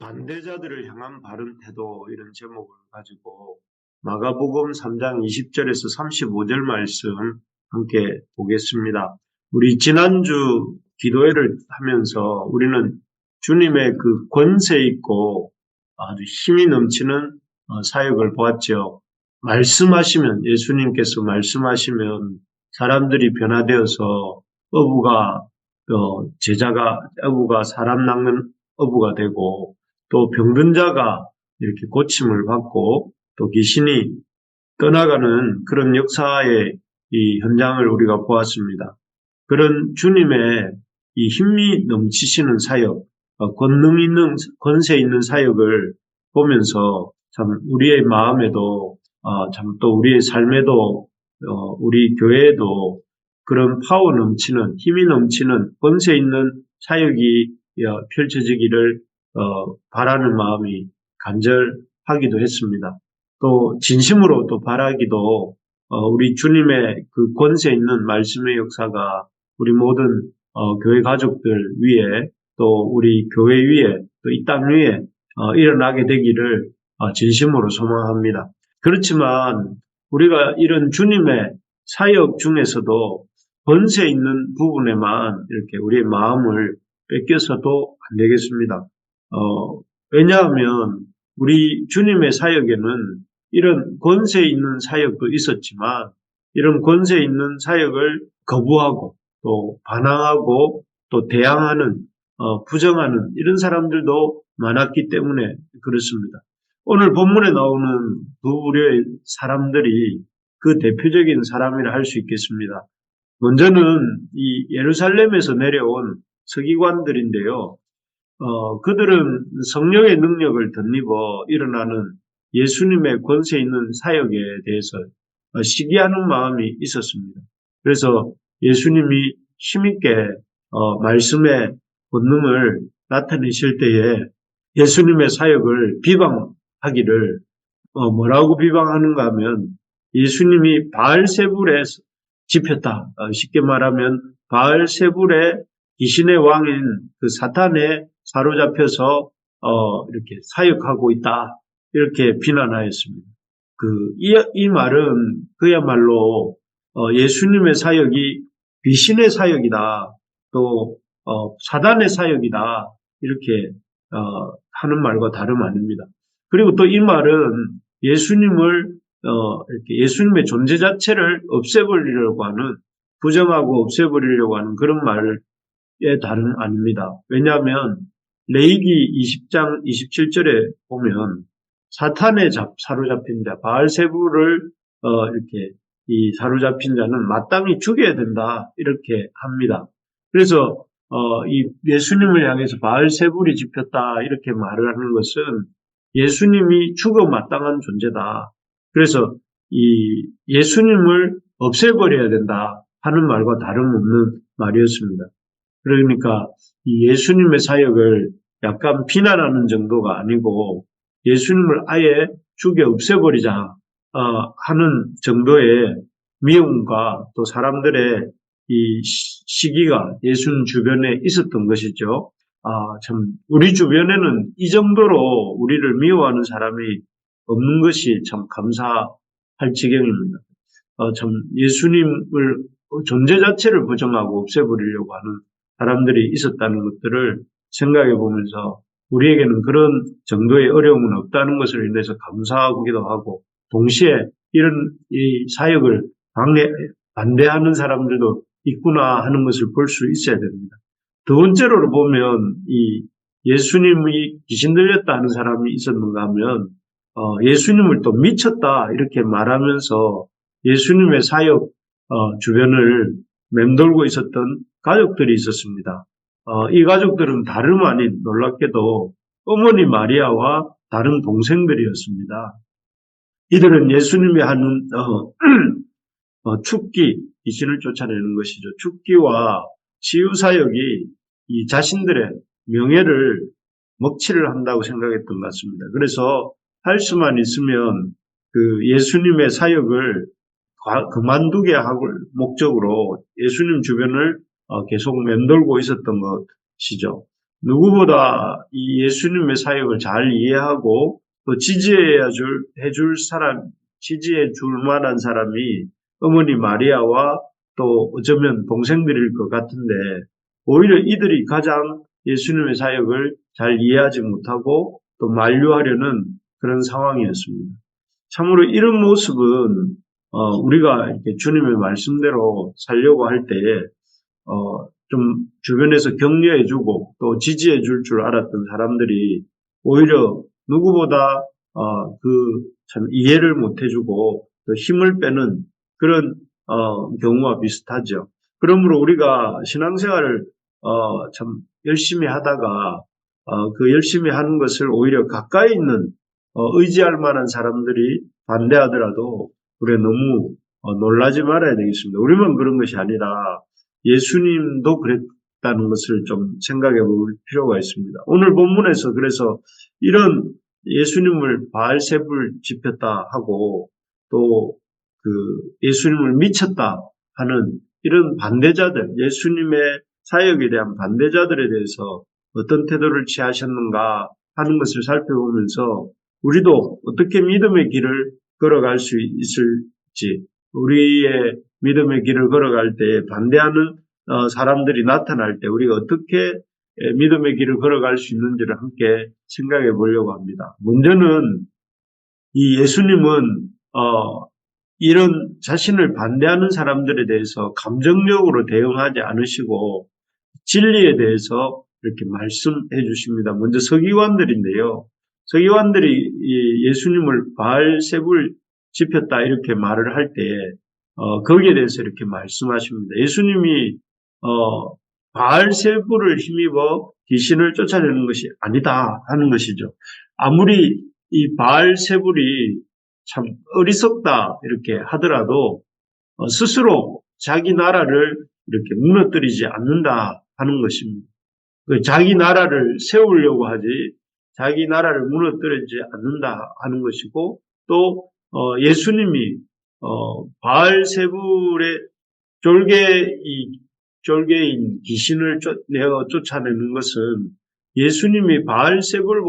반대자들을 향한 바른 태도 이런 제목을 가지고 마가복음 3장 20절에서 35절 말씀 함께 보겠습니다. 우리 지난주 기도회를 하면서 우리는 주님의 그 권세 있고 아주 힘이 넘치는 사역을 보았죠. 말씀하시면 예수님께서 말씀하시면 사람들이 변화되어서 어부가 사람 낚는 어부가 되고 또 병든 자가 이렇게 고침을 받고 또 귀신이 떠나가는 그런 역사의 이 현장을 우리가 보았습니다. 그런 주님의 이 힘이 넘치시는 사역, 권능 있는, 권세 있는 사역을 보면서 참 우리의 마음에도, 참 또 우리의 삶에도, 우리 교회에도 그런 파워 넘치는, 힘이 넘치는 권세 있는 사역이 펼쳐지기를 바라는 마음이 간절하기도 했습니다. 또 진심으로 또 바라기도 우리 주님의 그 권세 있는 말씀의 역사가 우리 모든 교회 가족들 위에 또 우리 교회 위에 또 이 땅 위에 일어나게 되기를 진심으로 소망합니다. 그렇지만 우리가 이런 주님의 사역 중에서도 권세 있는 부분에만 이렇게 우리의 마음을 뺏겨서도 안 되겠습니다. 왜냐하면 우리 주님의 사역에는 이런 권세 있는 사역도 있었지만 이런 권세 있는 사역을 거부하고 또 반항하고 또 대항하는 부정하는 이런 사람들도 많았기 때문에 그렇습니다. 오늘 본문에 나오는 두 부류의 사람들이 그 대표적인 사람이라 할 수 있겠습니다. 먼저는 이 예루살렘에서 내려온 서기관들인데요. 그들은 성령의 능력을 덧입어 일어나는 예수님의 권세 있는 사역에 대해서 시기하는 마음이 있었습니다. 그래서 예수님이 힘있게 말씀의 권능을 나타내실 때에 예수님의 사역을 비방하기를 뭐라고 비방하는가 하면 예수님이 바알세불에 집혔다. 쉽게 말하면 바알세불의 귀신의 왕인 그 사탄에 사로잡혀서 이렇게 사역하고 있다. 이렇게 비난하였습니다. 이 말은 그야말로 예수님의 사역이 귀신의 사역이다. 또 사단의 사역이다. 이렇게 하는 말과 다름 아닙니다. 그리고 또 이 말은 이렇게 예수님의 존재 자체를 없애버리려고 하는, 부정하고 없애버리려고 하는 그런 말의 다름 아닙니다. 왜냐하면 레위기 20장 27절에 보면 사탄에 사로잡힌 자, 바알세불을 이렇게 이 사로잡힌 자는 마땅히 죽여야 된다. 이렇게 합니다. 그래서 이 예수님을 향해서 바알세불이 집혔다. 이렇게 말을 하는 것은 예수님이 죽어 마땅한 존재다. 그래서 이 예수님을 없애버려야 된다 하는 말과 다름없는 말이었습니다. 그러니까 이 예수님의 사역을 약간 비난하는 정도가 아니고 예수님을 아예 죽여 없애버리자 하는 정도의 미움과 또 사람들의 이 시기가 예수님 주변에 있었던 것이죠. 참 우리 주변에는 이 정도로 우리를 미워하는 사람이 없는 것이 참 감사할 지경입니다. 참 예수님을 존재 자체를 부정하고 없애버리려고 하는 사람들이 있었다는 것들을 생각해 보면서 우리에게는 그런 정도의 어려움은 없다는 것을 인해서 감사하기도 하고, 동시에 이런 이 사역을 반대하는 사람들도 있구나 하는 것을 볼 수 있어야 됩니다. 두 번째로 보면 이 예수님이 귀신 들렸다 하는 사람이 있었는가 하면 예수님을 또 미쳤다 이렇게 말하면서 예수님의 사역 주변을 맴돌고 있었던 가족들이 있었습니다. 이 가족들은 다름 아닌 놀랍게도 어머니 마리아와 다른 동생들이었습니다. 이들은 예수님이 하는 축기, 귀신을 쫓아내는 것이죠. 축기와 치유 사역이 이 자신들의 명예를 먹칠을 한다고 생각했던 것 같습니다. 그래서 할 수만 있으면 그 예수님의 사역을 그만두게 할 목적으로 예수님 주변을 계속 맴돌고 있었던 것이죠. 누구보다 이 예수님의 사역을 잘 이해하고 또 지지해 줄 만한 사람이 어머니 마리아와 또 어쩌면 동생들일 것 같은데 오히려 이들이 가장 예수님의 사역을 잘 이해하지 못하고 또 만류하려는 그런 상황이었습니다. 참으로 이런 모습은 우리가 이렇게 주님의 말씀대로 살려고 할 때에 좀 주변에서 격려해주고 또 지지해줄 줄 알았던 사람들이 오히려 누구보다 참 이해를 못해주고 또 힘을 빼는 그런 경우와 비슷하죠. 그러므로 우리가 신앙생활을 참 열심히 하다가 그 열심히 하는 것을 오히려 가까이 있는 의지할 만한 사람들이 반대하더라도 우리가 너무 놀라지 말아야 되겠습니다. 우리만 그런 것이 아니라 예수님도 그랬다는 것을 좀 생각해 볼 필요가 있습니다. 오늘 본문에서 그래서 이런 예수님을 바알세불 지폈다 하고 또 그 예수님을 미쳤다 하는 이런 반대자들, 예수님의 사역에 대한 반대자들에 대해서 어떤 태도를 취하셨는가 하는 것을 살펴보면서 우리도 어떻게 믿음의 길을 걸어갈 수 있을지, 우리의 믿음의 길을 걸어갈 때 반대하는 사람들이 나타날 때 우리가 어떻게 믿음의 길을 걸어갈 수 있는지를 함께 생각해 보려고 합니다. 먼저는 이 예수님은 이런 자신을 반대하는 사람들에 대해서 감정적으로 대응하지 않으시고 진리에 대해서 이렇게 말씀해 주십니다. 먼저 서기관들인데요. 서기관들이 예수님을 바알세불 지폈다 이렇게 말을 할 때 거기에 대해서 이렇게 말씀하십니다. 예수님이 바알세불을 힘입어 귀신을 쫓아내는 것이 아니다 하는 것이죠. 아무리 이 바알세불이 참 어리석다 이렇게 하더라도 스스로 자기 나라를 이렇게 무너뜨리지 않는다 하는 것입니다. 자기 나라를 세우려고 하지 자기 나라를 무너뜨리지 않는다 하는 것이고 또 예수님이 바알세불의 졸개인 귀신을 쫓아내는 것은 예수님이 바알세불을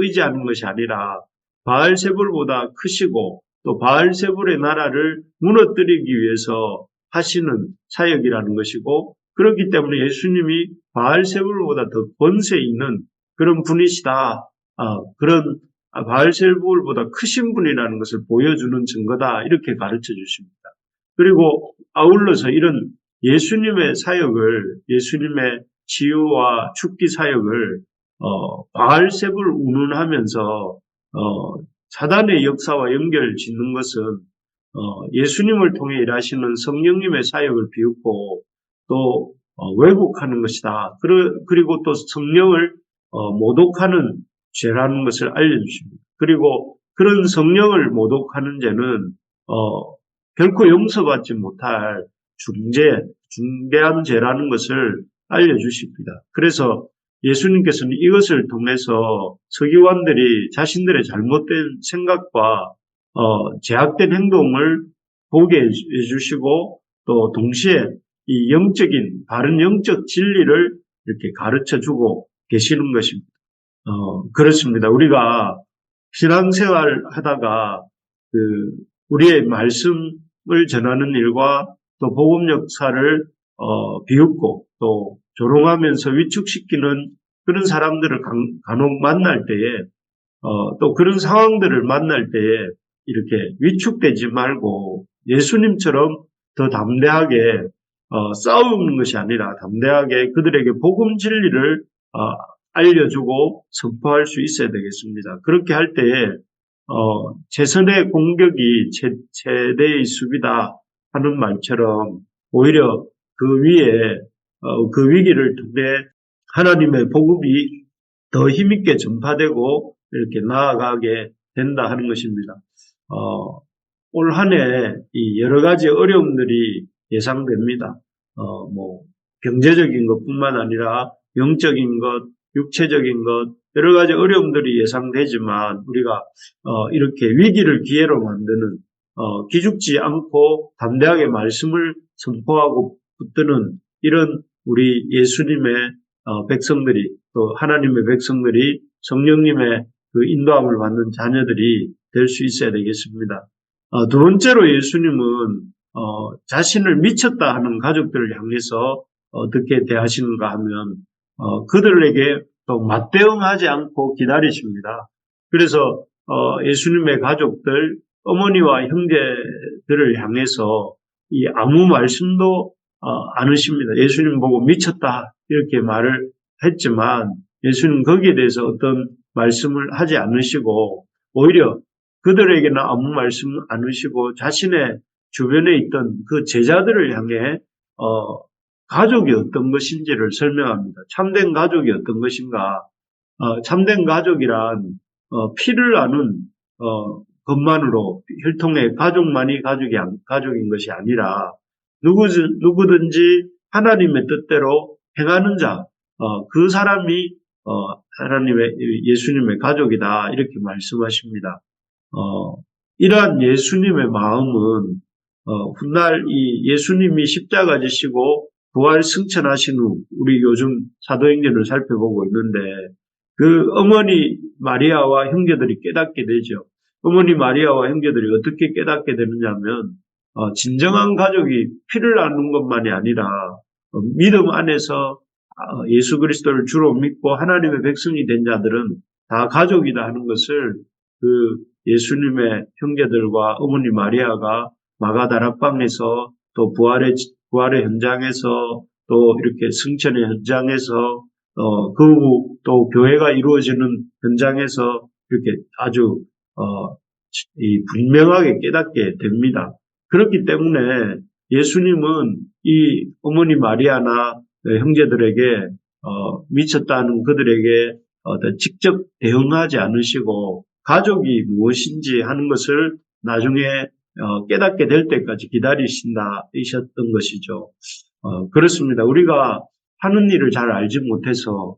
의지하는 것이 아니라 바알세불보다 크시고 또 바알세불의 나라를 무너뜨리기 위해서 하시는 사역이라는 것이고 그렇기 때문에 예수님이 바알세불보다 더 권세 있는 그런 분이시다. 그런 바알세불보다 크신 분이라는 것을 보여주는 증거다. 이렇게 가르쳐 주십니다. 그리고 아울러서 이런 예수님의 사역을 예수님의 치유와 축기 사역을 바알세불 운운하면서 사단의 역사와 연결 짓는 것은 예수님을 통해 일하시는 성령님의 사역을 비웃고 또 왜곡하는 것이다. 그리고 또 성령을 모독하는 죄라는 것을 알려주십니다. 그리고 그런 성령을 모독하는 죄는 결코 용서받지 못할 중대한 죄라는 것을 알려주십니다. 그래서 예수님께서는 이것을 통해서 서기관들이 자신들의 잘못된 생각과 제약된 행동을 보게 해주시고 또 동시에 이 바른 영적 진리를 이렇게 가르쳐주고 계시는 것입니다. 그렇습니다. 우리가 신앙생활 하다가 우리의 말씀을 전하는 일과 또 복음 역사를 비웃고 또 조롱하면서 위축시키는 그런 사람들을 간혹 만날 때에 또 그런 상황들을 만날 때에 이렇게 위축되지 말고 예수님처럼 더 담대하게 싸우는 것이 아니라 담대하게 그들에게 복음 진리를 알려주고 선포할 수 있어야 되겠습니다. 그렇게 할 때에 최선의 공격이 최대의 수비다 하는 말처럼 오히려 그 위에 그 위기를 통해 하나님의 복음이 더 힘있게 전파되고 이렇게 나아가게 된다 하는 것입니다. 올 한 해 이 여러 가지 어려움들이 예상됩니다. 경제적인 것뿐만 아니라 영적인 것, 육체적인 것, 여러 가지 어려움들이 예상되지만 우리가 이렇게 위기를 기회로 만드는 기죽지 않고 담대하게 말씀을 선포하고 붙드는 이런 우리 예수님의 백성들이 또 하나님의 백성들이 성령님의 그 인도함을 받는 자녀들이 될 수 있어야 되겠습니다. 두 번째로 예수님은 자신을 미쳤다 하는 가족들을 향해서 어떻게 대하시는가 하면 그들에게 또 맞대응하지 않고 기다리십니다. 그래서 예수님의 가족들, 어머니와 형제들을 향해서 이 아무 말씀도 않으십니다. 예수님 보고 미쳤다 이렇게 말을 했지만 예수님 거기에 대해서 어떤 말씀을 하지 않으시고 오히려 그들에게는 아무 말씀 않으시고 자신의 주변에 있던 그 제자들을 향해 가족이 어떤 것인지를 설명합니다. 참된 가족이 어떤 것인가? 참된 가족이란 피를 나눈 것만으로 혈통의 가족만이 가족인 것이 아니라 누구든지 하나님의 뜻대로 행하는 자, 그 사람이 하나님의 예수님의 가족이다 이렇게 말씀하십니다. 이러한 예수님의 마음은 훗날 이 예수님이 십자가 지시고 부활 승천하신 후 우리 요즘 사도행전을 살펴보고 있는데 그 어머니 마리아와 형제들이 깨닫게 되죠. 어머니 마리아와 형제들이 어떻게 깨닫게 되느냐면 진정한 가족이 피를 나누는 것만이 아니라 믿음 안에서 예수 그리스도를 주로 믿고 하나님의 백성이 된 자들은 다 가족이다 하는 것을 그 예수님의 형제들과 어머니 마리아가 마가다락방에서 또 부활의 현장에서 또 이렇게 승천의 현장에서 그 후 또 교회가 이루어지는 현장에서 이렇게 아주 분명하게 깨닫게 됩니다. 그렇기 때문에 예수님은 이 어머니 마리아나 형제들에게 미쳤다는 그들에게 직접 대응하지 않으시고 가족이 무엇인지 하는 것을 나중에 깨닫게 될 때까지 기다리셨던 것이죠. 그렇습니다. 우리가 하는 일을 잘 알지 못해서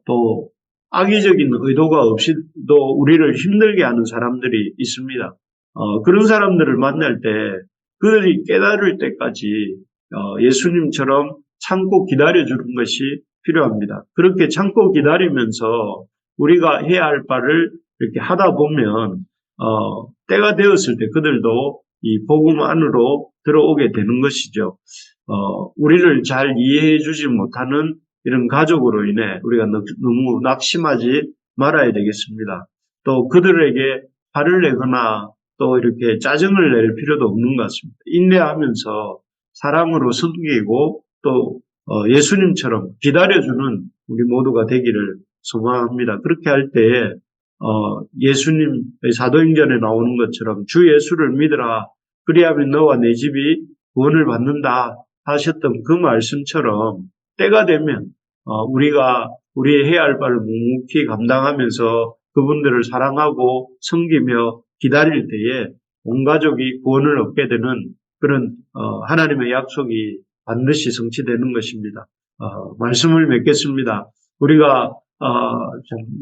또 악의적인 의도가 없이도 우리를 힘들게 하는 사람들이 있습니다. 그런 사람들을 만날 때 그들이 깨달을 때까지 예수님처럼 참고 기다려주는 것이 필요합니다. 그렇게 참고 기다리면서 우리가 해야 할 바를 이렇게 하다 보면 때가 되었을 때 그들도 이 복음 안으로 들어오게 되는 것이죠. 우리를 잘 이해해 주지 못하는 이런 가족으로 인해 우리가 너무 낙심하지 말아야 되겠습니다. 또 그들에게 화를 내거나 또 이렇게 짜증을 낼 필요도 없는 것 같습니다. 인내하면서 사랑으로 섬기고 또 예수님처럼 기다려주는 우리 모두가 되기를 소망합니다. 그렇게 할 때에 예수님의 사도행전에 나오는 것처럼 주 예수를 믿으라 그리하면 너와 내 집이 구원을 받는다 하셨던 그 말씀처럼 때가 되면 우리가 우리의 해야 할 바를 묵묵히 감당하면서 그분들을 사랑하고 섬기며 기다릴 때에 온 가족이 구원을 얻게 되는 그런 하나님의 약속이 반드시 성취되는 것입니다. 말씀을 맺겠습니다. 우리가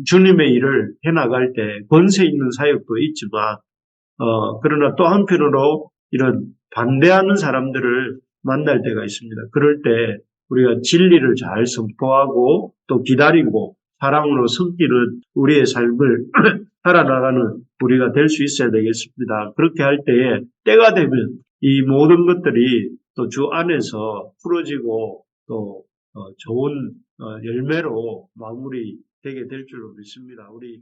주님의 일을 해나갈 때 권세 있는 사역도 있지만 그러나 또 한편으로 이런 반대하는 사람들을 만날 때가 있습니다. 그럴 때 우리가 진리를 잘 선포하고 또 기다리고 사랑으로 섬기는 우리의 삶을 살아나가는 우리가 될 수 있어야 되겠습니다. 그렇게 할 때에 때가 되면 이 모든 것들이 또 주 안에서 풀어지고 또 좋은 열매로 마무리되게 될 줄로 믿습니다. 우리